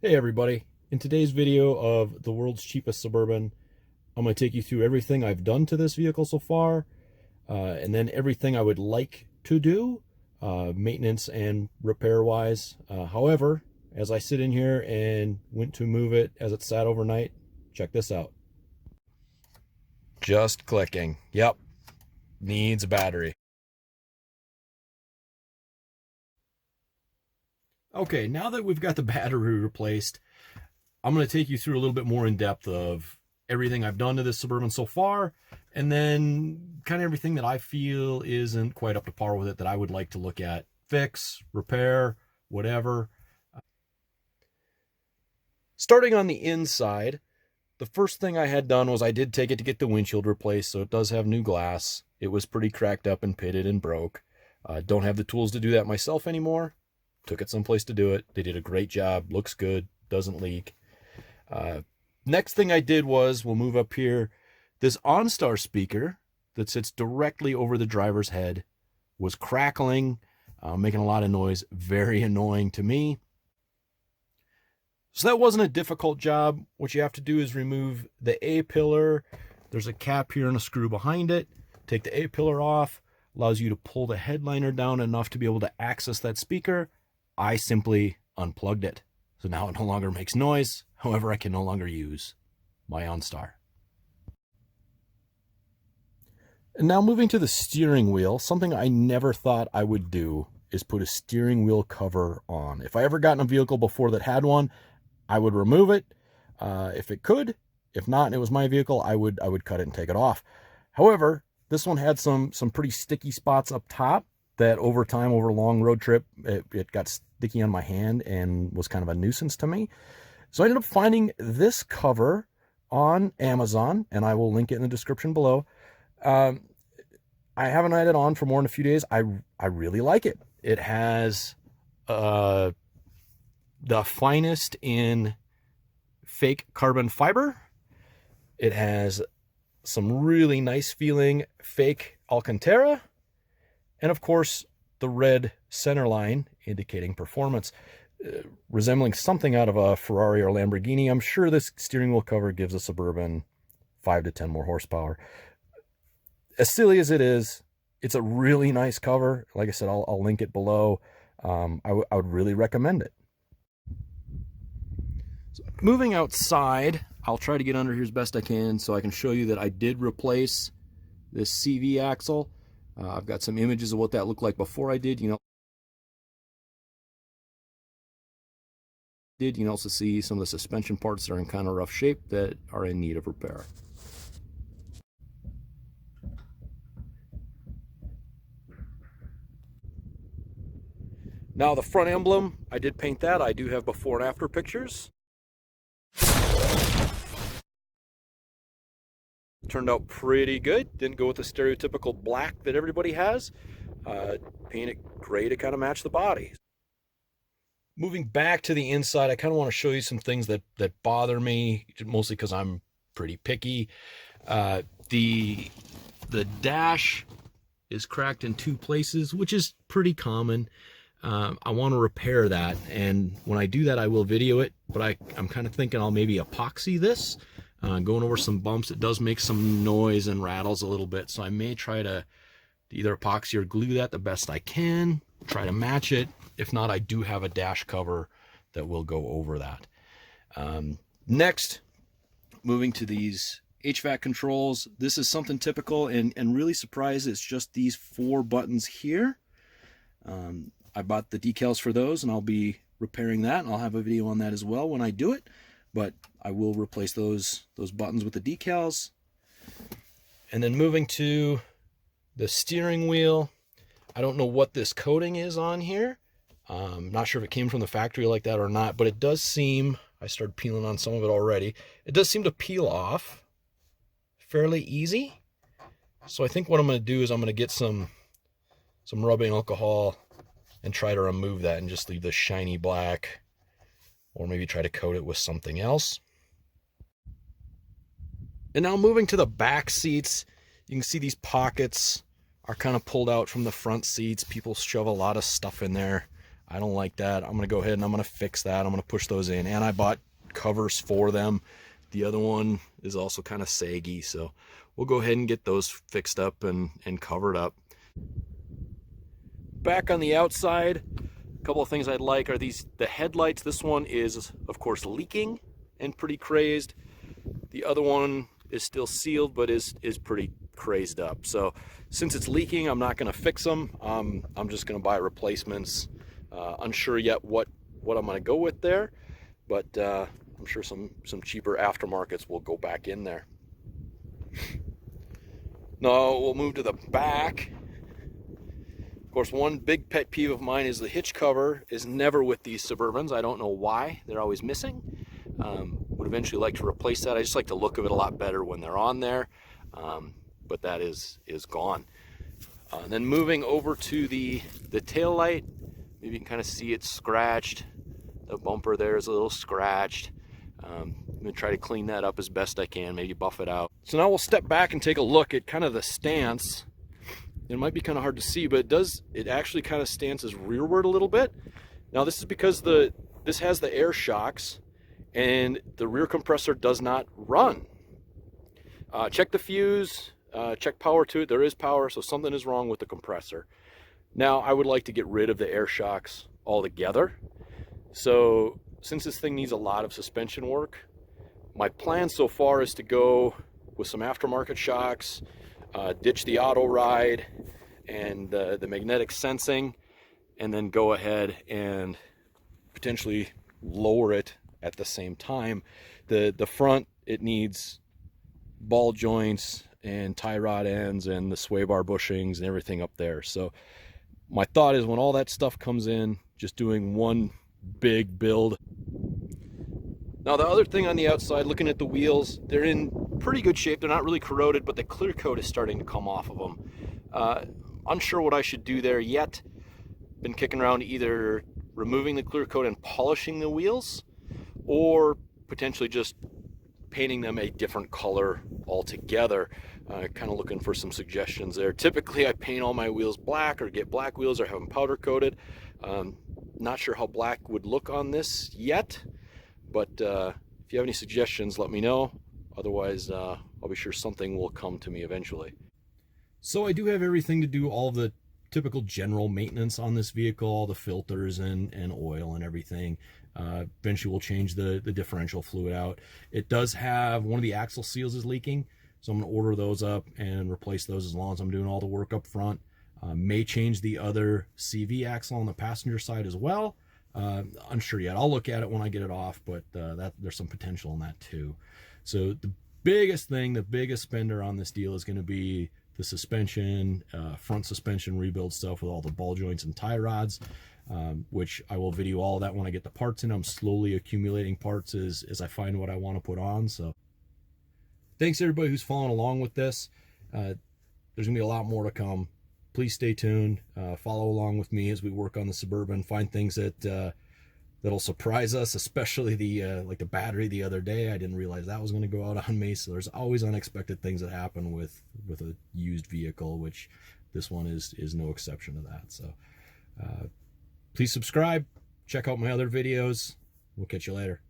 Hey everybody, in today's video of the world's cheapest Suburban, I'm going to take you through everything I've done to this vehicle so far, and then everything I would like to do, maintenance and repair wise. However, as I sit in here and went to move it as it sat overnight, check this out. Just clicking. Yep, needs a battery. Okay, now that we've got the battery replaced, I'm going to take you through a little bit more in depth of everything I've done to this Suburban so far, and then kind of everything that I feel isn't quite up to par with it that I would like to look at, fix, repair, whatever. Starting on the inside, the first thing I had done was I did take it to get the windshield replaced, so it does have new glass. It was pretty cracked up and pitted and broke. Don't have the tools to do that myself anymore. Took it someplace to do it. They did a great job. Looks good. Doesn't leak. Next thing I did was, we'll move up here, this OnStar speaker that sits directly over the driver's head was crackling, making a lot of noise, very annoying to me. So that wasn't a difficult job. What you have to do is remove the A-pillar. There's a cap here and a screw behind it. Take the A-pillar off, allows you to pull the headliner down enough to be able to access that speaker. I simply unplugged it. So now it no longer makes noise. However, I can no longer use my OnStar. And now moving to the steering wheel, something I never thought I would do is put a steering wheel cover on. If I ever got in a vehicle before that had one, I would remove it if it could. If not, and it was my vehicle, I would cut it and take it off. However, this one had some pretty sticky spots up top that over time, over a long road trip, it got sticky on my hand and was kind of a nuisance to me. So I ended up finding this cover on Amazon, and I will link it in the description below. I haven't had it on for more than a few days. I really like it. It has the finest in fake carbon fiber. It has some really nice feeling fake Alcantara. And of course, the red center line indicating performance, resembling something out of a Ferrari or Lamborghini. I'm sure this steering wheel cover gives a Suburban 5 to 10 more horsepower. As silly as it is, it's a really nice cover. Like I said, I'll link it below. I would really recommend it. So moving outside, I'll try to get under here as best I can so I can show you that I did replace this CV axle. I've got some images of what that looked like before I did. You can also see some of the suspension parts that are in kind of rough shape that are in need of repair. Now the front emblem, I did paint that. I do have before and after pictures. Turned out pretty good. Didn't go with the stereotypical black that everybody has. Paint it gray to kind of match the body. Moving back to the inside, I kind of want to show you some things that bother me, mostly because I'm pretty picky. The dash is cracked in two places, which is pretty common. I want to repair that, and when I do that, I will video it, but I'm kind of thinking I'll maybe epoxy this. Going over some bumps, it does make some noise and rattles a little bit, so I may try to either epoxy or glue that the best I can, try to match it. If not, I do have a dash cover that will go over that. Next, moving to these HVAC controls. This is something typical and really surprised. It's just these 4 buttons here. I bought the decals for those, and I'll be repairing that, and I'll have a video on that as well when I do it. But I will replace those buttons with the decals. And then moving to the steering wheel, I don't know what this coating is on here. Not sure if it came from the factory like that or not, but it does seem, I started peeling on some of it already, it does seem to peel off fairly easy. So I think what I'm going to do is I'm going to get some rubbing alcohol and try to remove that and just leave the shiny black, or maybe try to coat it with something else. And now moving to the back seats, you can see these pockets are kind of pulled out from the front seats. People shove a lot of stuff in there. I don't like that. I'm going to go ahead and I'm going to fix that. I'm going to push those in. And I bought covers for them. The other one is also kind of saggy, so we'll go ahead and get those fixed up and covered up. Back on the outside, a couple of things I'd like are the headlights. This one is, of course, leaking and pretty crazed. The other one is still sealed, but is pretty crazed up. So since it's leaking, I'm not going to fix them. I'm just going to buy replacements. Unsure yet what I'm going to go with there, but I'm sure some cheaper aftermarkets will go back in there. Now we'll move to the back. Of course, one big pet peeve of mine is the hitch cover is never with these Suburbans. I don't know why. They're always missing. Would eventually like to replace that. I just like the look of it a lot better when they're on there, but that is gone. And then moving over to the tail light, maybe you can kind of see it scratched. The bumper there is a little scratched. I'm going to try to clean that up as best I can, maybe buff it out. So now we'll step back and take a look at kind of the stance. It might be kind of hard to see, but it actually kind of stances rearward a little bit. Now this is because this has the air shocks and the rear compressor does not run. Check the fuse, check power to it. There is power, so something is wrong with the compressor. Now I would like to get rid of the air shocks altogether. So since this thing needs a lot of suspension work, my plan so far is to go with some aftermarket shocks, ditch the auto ride and the magnetic sensing, and then go ahead and potentially lower it at the same time. The front, it needs ball joints and tie rod ends and the sway bar bushings and everything up there. So my thought is when all that stuff comes in, just doing one big build. Now the other thing on the outside, looking at the wheels, they're in pretty good shape. They're not really corroded, but the clear coat is starting to come off of them. Unsure what I should do there yet. Been kicking around either removing the clear coat and polishing the wheels, or potentially just painting them a different color altogether. Kind of looking for some suggestions there. Typically I paint all my wheels black or get black wheels or have them powder coated. Not sure how black would look on this yet, but if you have any suggestions, let me know. Otherwise, I'll be sure something will come to me eventually. So I do have everything to do all the typical general maintenance on this vehicle, all the filters and oil and everything. Eventually we'll change the differential fluid out. It does have one of the axle seals is leaking, so I'm going to order those up and replace those as long as I'm doing all the work up front. May change the other CV axle on the passenger side as well. Unsure yet. I'll look at it when I get it off, but there's some potential in that too. So the biggest thing, the biggest spender on this deal is going to be the suspension, front suspension rebuild stuff with all the ball joints and tie rods, which I will video all of that when I get the parts in. I'm slowly accumulating parts as I find what I want to put on. So thanks everybody who's following along with this. There's gonna be a lot more to come. Please stay tuned, follow along with me as we work on the Suburban, find things that'll surprise us, especially like the battery the other day. I didn't realize that was going to go out on me, so there's always unexpected things that happen with a used vehicle, which this one is no exception to that. So please subscribe, check out my other videos. We'll catch you later.